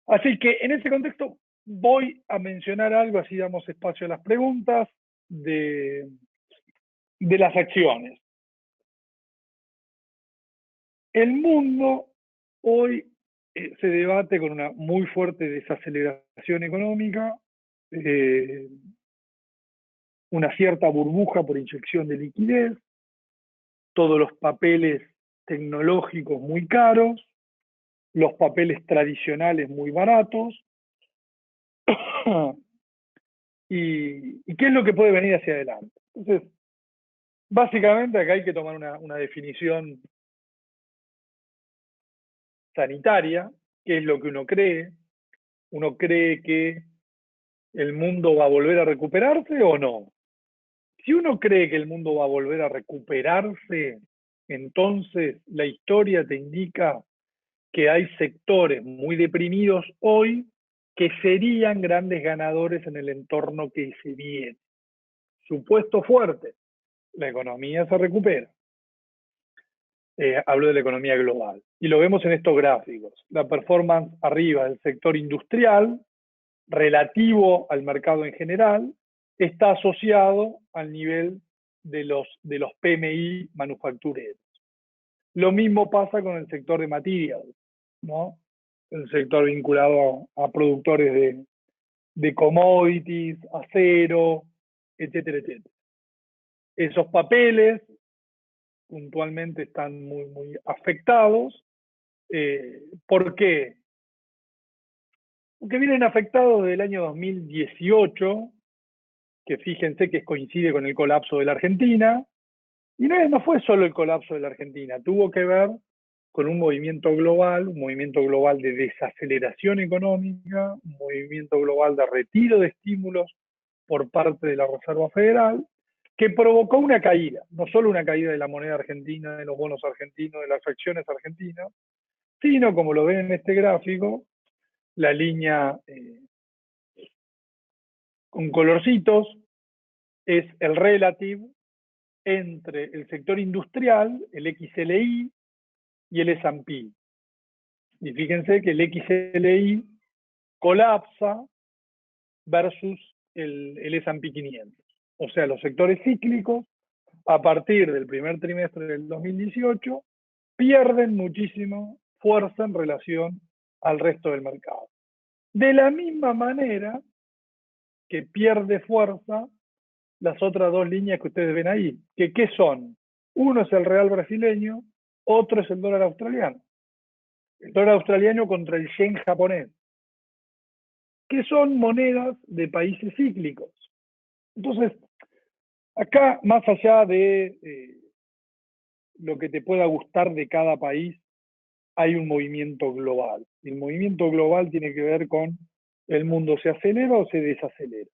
Así que en ese contexto voy a mencionar algo, así damos espacio a las preguntas, de las acciones. El mundo hoy se debate con una muy fuerte desaceleración económica, una cierta burbuja por inyección de liquidez, todos los papeles tecnológicos muy caros, los papeles tradicionales muy baratos. ¿Y qué es lo que puede venir hacia adelante? Entonces, básicamente acá hay que tomar una definición sanitaria, qué es lo que uno cree. ¿Uno cree que el mundo va a volver a recuperarse o no? Si uno cree que el mundo va a volver a recuperarse, entonces la historia te indica que hay sectores muy deprimidos hoy que serían grandes ganadores en el entorno que se viene. Supuesto fuerte, la economía se recupera. Hablo de la economía global. Y lo vemos en estos gráficos. La performance arriba del sector industrial, relativo al mercado en general, está asociado al nivel de los PMI manufactureros. Lo mismo pasa con el sector de materials, ¿no? El sector vinculado a productores de commodities, acero, etcétera, etcétera. Esos papeles puntualmente están muy afectados. ¿Por qué? que vienen afectados desde el año 2018, que fíjense que coincide con el colapso de la Argentina, y no fue solo el colapso de la Argentina, tuvo que ver con un movimiento global de desaceleración económica, un movimiento global de retiro de estímulos por parte de la Reserva Federal, que provocó una caída, no solo una caída de la moneda argentina, de los bonos argentinos, de las acciones argentinas, sino, como lo ven en este gráfico, la línea con colorcitos es el relative entre el sector industrial, el XLI, y el S&P. Y fíjense que el XLI colapsa versus el S&P 500. O sea, los sectores cíclicos, a partir del primer trimestre del 2018, pierden muchísimo fuerza en relación al resto del mercado. De la misma manera que pierde fuerza las otras dos líneas que ustedes ven ahí. ¿Qué son? Uno es el real brasileño, otro es el dólar australiano. El dólar australiano contra el yen japonés, que son monedas de países cíclicos. Entonces, acá, más allá de lo que te pueda gustar de cada país, hay un movimiento global. El movimiento global tiene que ver con el mundo se acelera o se desacelera.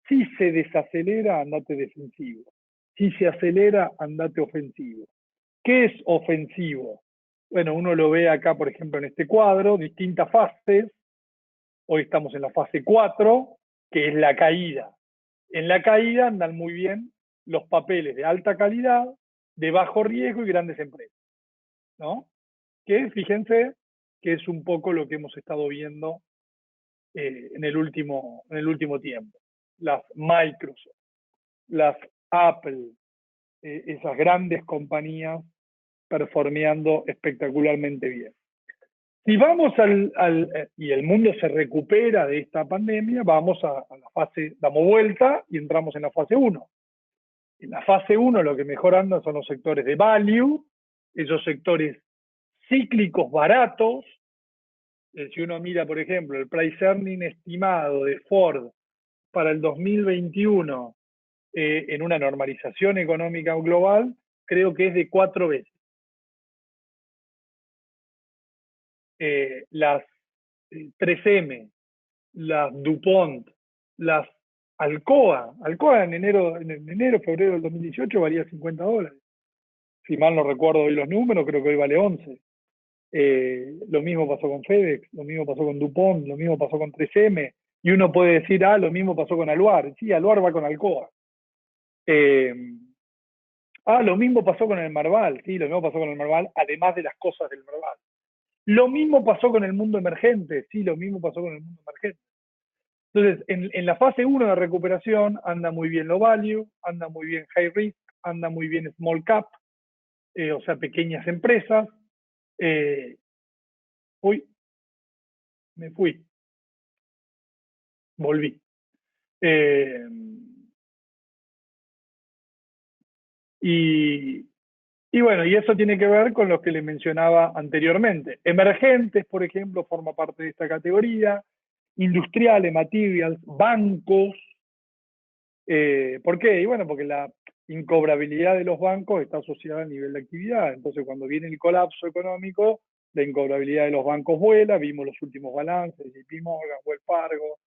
Si se desacelera, andate defensivo. Si se acelera, andate ofensivo. ¿Qué es ofensivo? Bueno, uno lo ve acá, por ejemplo, en este cuadro, distintas fases. Hoy estamos en la fase 4, que es la caída. En la caída andan muy bien los papeles de alta calidad, de bajo riesgo y grandes empresas, ¿no? Que fíjense que es un poco lo que hemos estado viendo en el último tiempo. Las Microsoft, las Apple, esas grandes compañías performeando espectacularmente bien. Si vamos y el mundo se recupera de esta pandemia, vamos a la fase, damos vuelta y entramos en la fase 1. En la fase 1 lo que mejor anda son los sectores de value, esos sectores cíclicos baratos. Si uno mira, por ejemplo, el price earning estimado de Ford para el 2021 en una normalización económica global, creo que es de 4 veces. Las 3M, las DuPont, las Alcoa en enero, febrero del 2018 valía $50. Si mal no recuerdo hoy los números, creo que hoy vale 11. Lo mismo pasó con FedEx, lo mismo pasó con DuPont, lo mismo pasó con 3M. Y uno puede decir, lo mismo pasó con Aluar. Sí, Aluar va con Alcoa. Lo mismo pasó con el Marval. Sí, lo mismo pasó con el Marval, además de las cosas del Marval. Lo mismo pasó con el mundo emergente. Sí, lo mismo pasó con el mundo emergente. Entonces, en la fase 1 de recuperación anda muy bien lo value, anda muy bien high risk, anda muy bien small cap, o sea, pequeñas empresas. Uy, me fui, volví. Y bueno, y eso tiene que ver con lo que les mencionaba anteriormente. Emergentes, por ejemplo, forma parte de esta categoría. Industriales, materials, bancos. ¿Por qué? Y bueno, porque la incobrabilidad de los bancos está asociada al nivel de actividad. Entonces, cuando viene el colapso económico, la incobrabilidad de los bancos vuela. Vimos los últimos balances, JP Morgan, Wells Fargo.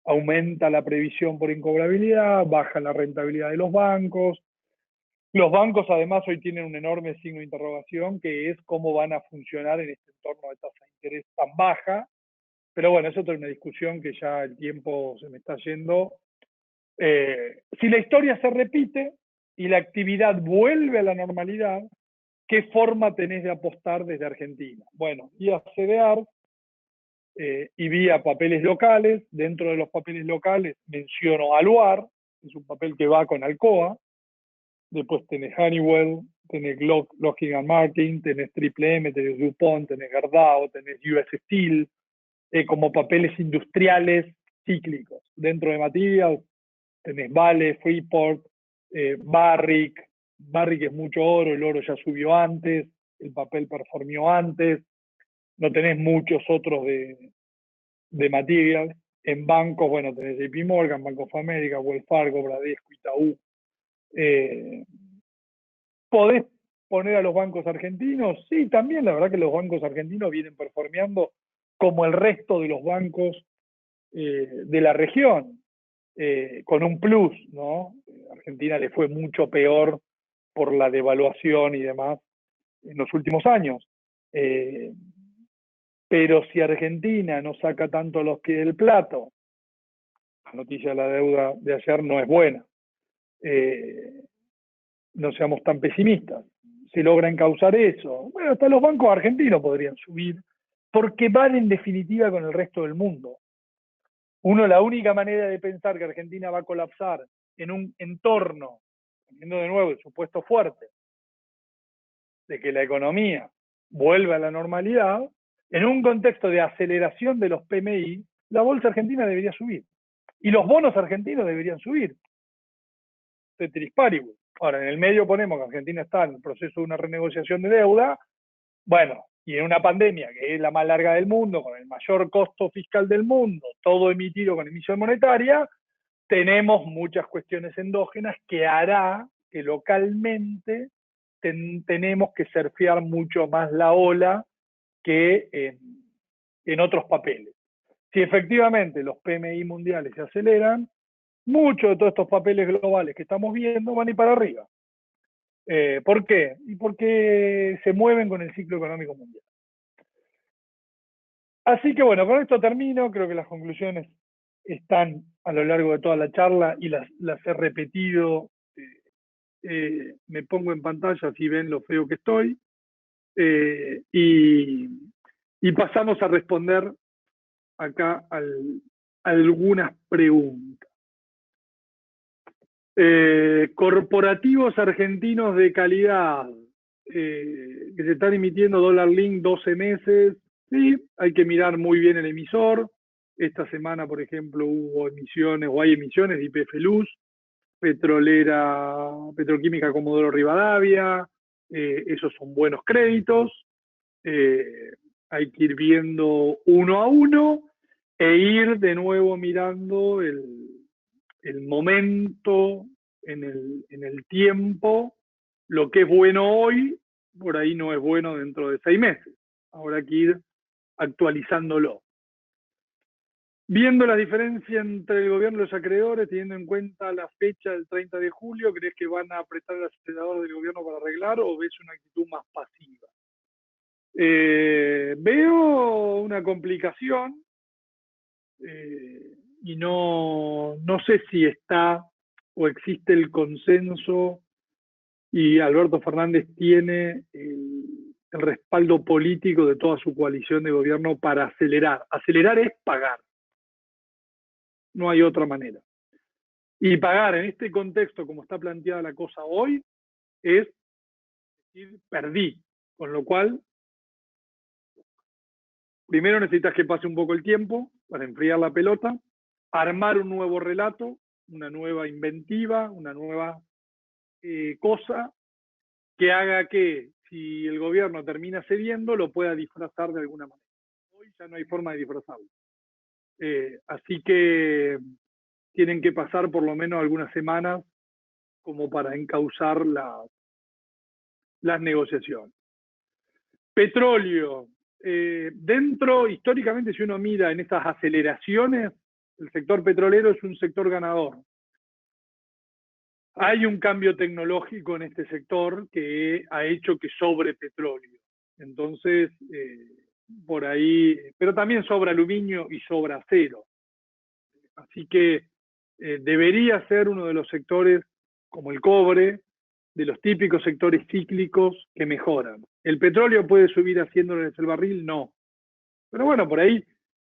Aumenta la previsión por incobrabilidad, baja la rentabilidad de los bancos. Los bancos además hoy tienen un enorme signo de interrogación, que es cómo van a funcionar en este entorno de tasa de interés tan baja. Pero bueno, eso es una discusión que ya el tiempo se me está yendo. Si la historia se repite y la actividad vuelve a la normalidad, ¿qué forma tenés de apostar desde Argentina? Bueno, vía CDR y vía papeles locales. Dentro de los papeles locales menciono Aluar, es un papel que va con Alcoa. Después tenés Honeywell, tenés Lockheed Martin, tenés Triple M, tenés DuPont, tenés Gerdau, tenés US Steel, como papeles industriales cíclicos. Dentro de Materials tenés Vale, Freeport, Barrick. Barrick es mucho oro, el oro ya subió antes, el papel performió antes. No tenés muchos otros de materials. En bancos, bueno, tenés JP Morgan, Bank of America, Wells Fargo, Bradesco, Itaú. ¿Podés poner a los bancos argentinos? Sí, también la verdad que los bancos argentinos vienen performeando como el resto de los bancos de la región, con un plus, ¿no? Argentina le fue mucho peor por la devaluación y demás en los últimos años. Pero si Argentina no saca tanto los pies del plato, la noticia de la deuda de ayer no es buena. No seamos tan pesimistas. Se logra encauzar eso. Bueno, hasta los bancos argentinos podrían subir, porque van en definitiva con el resto del mundo. La única manera de pensar que Argentina va a colapsar en un entorno, teniendo de nuevo el supuesto fuerte, de que la economía vuelva a la normalidad, en un contexto de aceleración de los PMI, la bolsa argentina debería subir. Y los bonos argentinos deberían subir. Ceteris paribus. Ahora, en el medio ponemos que Argentina está en el proceso de una renegociación de deuda, bueno, y en una pandemia que es la más larga del mundo, con el mayor costo fiscal del mundo, todo emitido con emisión monetaria, tenemos muchas cuestiones endógenas que hará que localmente tenemos que surfear mucho más la ola que en otros papeles. Si efectivamente los PMI mundiales se aceleran, muchos de todos estos papeles globales que estamos viendo van a ir para arriba. ¿Por qué? Y porque se mueven con el ciclo económico mundial. Así que bueno, con esto termino. Creo que las conclusiones están a lo largo de toda la charla y las he repetido. Me pongo en pantalla así ven lo feo que estoy. Y pasamos a responder acá algunas preguntas. Corporativos argentinos de calidad que se están emitiendo dólar link 12 meses. Sí, hay que mirar muy bien el emisor. Esta semana, por ejemplo, hubo emisiones o hay emisiones de YPF Luz, Petroquímica Comodoro Rivadavia. Esos son buenos créditos. Hay que ir viendo uno a uno e ir de nuevo mirando el momento en el tiempo. Lo que es bueno hoy, por ahí no es bueno dentro de 6 meses. Ahora hay que ir actualizándolo. Viendo la diferencia entre el gobierno y los acreedores, teniendo en cuenta la fecha del 30 de julio, ¿crees que van a apretar el acelerador del gobierno para arreglar o ves una actitud más pasiva? Veo una complicación y no sé si está o existe el consenso y Alberto Fernández tiene el respaldo político de toda su coalición de gobierno para acelerar. Acelerar es pagar. No hay otra manera. Y pagar en este contexto, como está planteada la cosa hoy, es decir, perdí. Con lo cual, primero necesitas que pase un poco el tiempo para enfriar la pelota, armar un nuevo relato, una nueva inventiva, una nueva cosa que haga que si el gobierno termina cediendo lo pueda disfrazar de alguna manera. Hoy ya no hay forma de disfrazarlo. Así que tienen que pasar por lo menos algunas semanas como para encauzar las negociaciones. Petróleo. Históricamente, si uno mira en estas aceleraciones, el sector petrolero es un sector ganador. Hay un cambio tecnológico en este sector que ha hecho que sobre petróleo. Entonces, por ahí, pero también sobra aluminio y sobra acero. Así que debería ser uno de los sectores, como el cobre, de los típicos sectores cíclicos que mejoran. ¿El petróleo puede subir a $100 el barril? No. Pero bueno, por ahí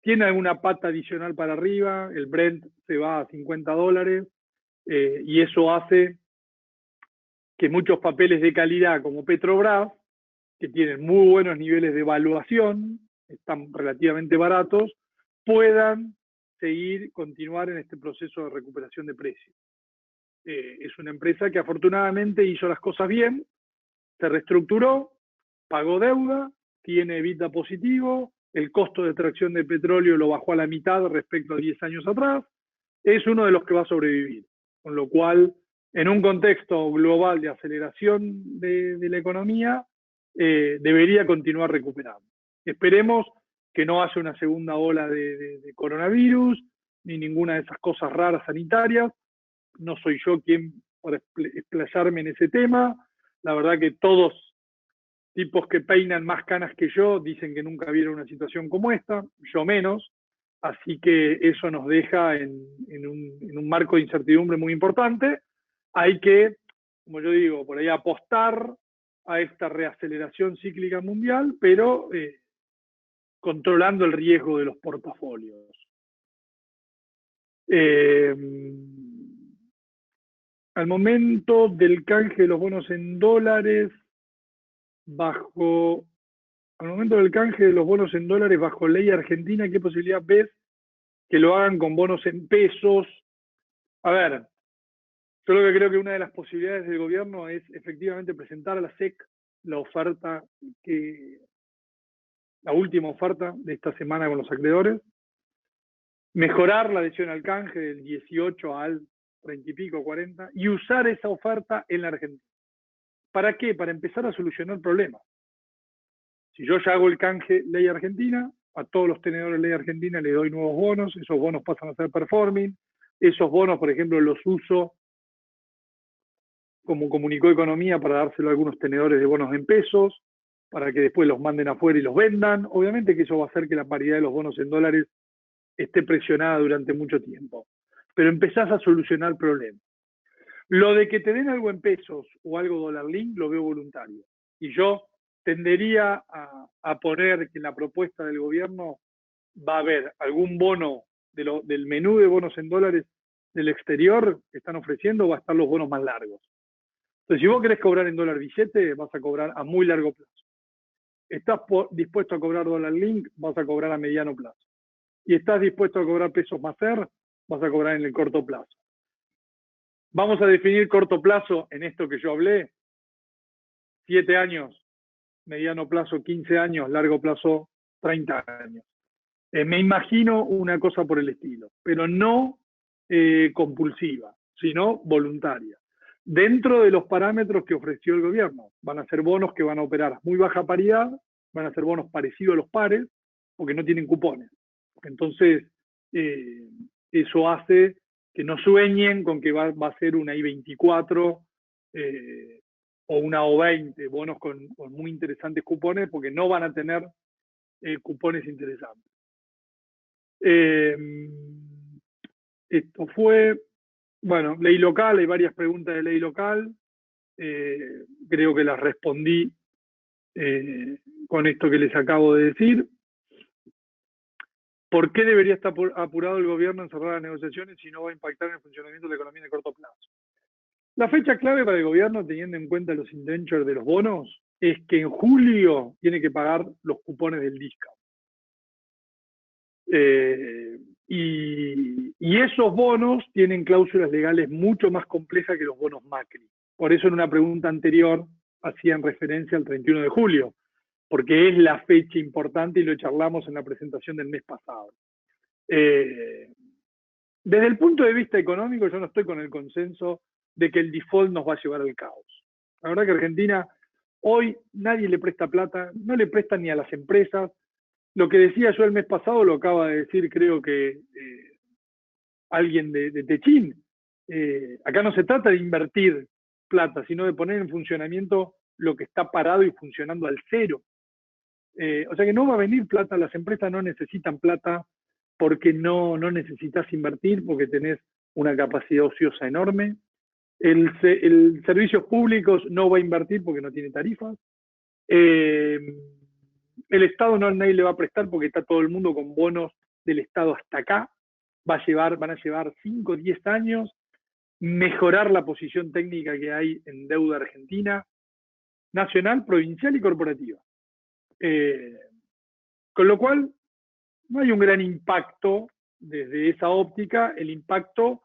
tiene alguna pata adicional para arriba, el Brent se va a $50, y eso hace que muchos papeles de calidad como Petrobras, que tienen muy buenos niveles de evaluación, están relativamente baratos, puedan continuar en este proceso de recuperación de precios. Es una empresa que afortunadamente hizo las cosas bien, se reestructuró, pagó deuda, tiene EBITDA positivo, el costo de extracción de petróleo lo bajó a la mitad respecto a 10 años atrás, es uno de los que va a sobrevivir. Con lo cual, en un contexto global de aceleración de la economía, debería continuar recuperando. Esperemos que no haya una segunda ola de coronavirus, ni ninguna de esas cosas raras sanitarias. No soy yo quien para explayarme en ese tema. La verdad que todos tipos que peinan más canas que yo dicen que nunca vieron una situación como esta, yo menos. Así que eso nos deja en un marco de incertidumbre muy importante. Hay que, como yo digo, por ahí apostar a esta reaceleración cíclica mundial, pero controlando el riesgo de los portafolios. Al momento del canje de los bonos en dólares, al momento del canje de los bonos en dólares bajo ley argentina, ¿qué posibilidad ves que lo hagan con bonos en pesos? A ver, yo lo que creo que una de las posibilidades del gobierno es efectivamente presentar a la SEC la oferta, la última oferta de esta semana con los acreedores, mejorar la adhesión al canje del 18 al 30 y pico, 40, y usar esa oferta en la Argentina. ¿Para qué? Para empezar a solucionar problemas. Si yo ya hago el canje ley argentina, a todos los tenedores ley argentina le doy nuevos bonos, esos bonos pasan a ser performing, esos bonos, por ejemplo, los uso como comunicó Economía para dárselo a algunos tenedores de bonos en pesos, para que después los manden afuera y los vendan. Obviamente que eso va a hacer que la paridad de los bonos en dólares esté presionada durante mucho tiempo. Pero empezás a solucionar problemas. Lo de que te den algo en pesos o algo dólar link lo veo voluntario. Y yo tendería a poner que en la propuesta del gobierno va a haber algún bono del menú de bonos en dólares del exterior que están ofreciendo, va a estar los bonos más largos. Entonces, si vos querés cobrar en dólar billete, vas a cobrar a muy largo plazo. Estás dispuesto a cobrar dólar link, vas a cobrar a mediano plazo. Y estás dispuesto a cobrar pesos Macer, vas a cobrar en el corto plazo. Vamos a definir corto plazo en esto que yo hablé, 7 años, mediano plazo 15 años, largo plazo 30 años. Me imagino una cosa por el estilo, pero no compulsiva, sino voluntaria. Dentro de los parámetros que ofreció el gobierno, van a ser bonos que van a operar a muy baja paridad, van a ser bonos parecidos a los pares, porque no tienen cupones. Entonces, eso hace que no sueñen con que va a ser una I-24 o una O-20, bonos con muy interesantes cupones, porque no van a tener cupones interesantes. Esto fue, bueno, ley local, hay varias preguntas de ley local, creo que las respondí con esto que les acabo de decir. ¿Por qué debería estar apurado el gobierno en cerrar las negociaciones si no va a impactar en el funcionamiento de la economía de corto plazo? La fecha clave para el gobierno, teniendo en cuenta los indentures de los bonos, es que en julio tiene que pagar los cupones del discount. Y esos bonos tienen cláusulas legales mucho más complejas que los bonos Macri. Por eso en una pregunta anterior hacían referencia al 31 de julio, porque es la fecha importante y lo charlamos en la presentación del mes pasado. Desde el punto de vista económico, yo no estoy con el consenso de que el default nos va a llevar al caos. La verdad que Argentina hoy nadie le presta plata, no le presta ni a las empresas. Lo que decía yo el mes pasado lo acaba de decir, creo que alguien de Techín. Acá no se trata de invertir plata, sino de poner en funcionamiento lo que está parado y funcionando al cero. O sea que no va a venir plata, las empresas no necesitan plata porque no necesitas invertir, porque tenés una capacidad ociosa enorme. El servicios públicos no va a invertir porque no tiene tarifas. El Estado nadie le va a prestar porque está todo el mundo con bonos del Estado hasta acá. Van a llevar 5 o 10 años mejorar la posición técnica que hay en deuda argentina, nacional, provincial y corporativa. Con lo cual, no hay un gran impacto desde esa óptica. El impacto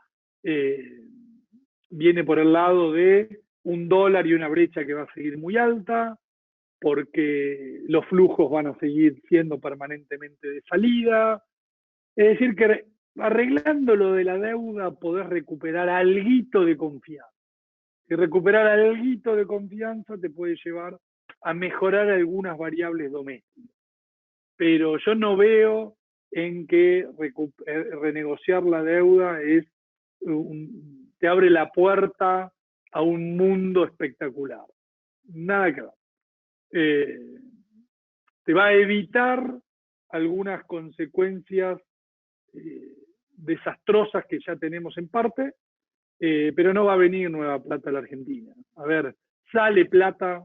viene por el lado de un dólar y una brecha que va a seguir muy alta, porque los flujos van a seguir siendo permanentemente de salida. Es decir, que arreglando lo de la deuda podés recuperar alguito de confianza. Y recuperar alguito de confianza te puede llevar a mejorar algunas variables domésticas. Pero yo no veo en que renegociar la deuda te abre la puerta a un mundo espectacular. Nada que ver. Te va a evitar algunas consecuencias desastrosas que ya tenemos en parte, pero no va a venir nueva plata a la Argentina. A ver, sale plata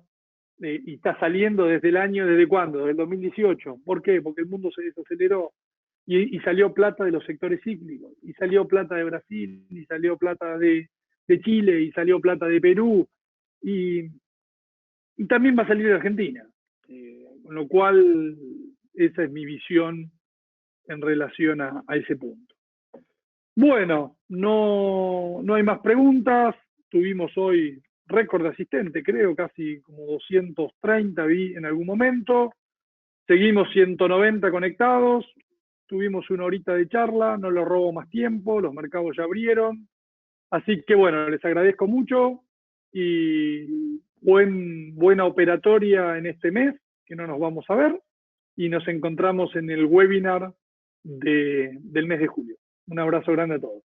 y está saliendo ¿desde cuándo? Del 2018. ¿Por qué? Porque el mundo se desaceleró y salió plata de los sectores cíclicos, y salió plata de Brasil, y salió plata de Chile, y salió plata de Perú, y también va a salir de Argentina. Con lo cual, esa es mi visión en relación a ese punto. Bueno, no hay más preguntas. Tuvimos hoy récord de asistente, creo, casi como 230 vi en algún momento. Seguimos 190 conectados. Tuvimos una horita de charla, no les robo más tiempo, los mercados ya abrieron. Así que bueno, les agradezco mucho y buena operatoria en este mes, que no nos vamos a ver, y nos encontramos en el webinar del mes de julio. Un abrazo grande a todos.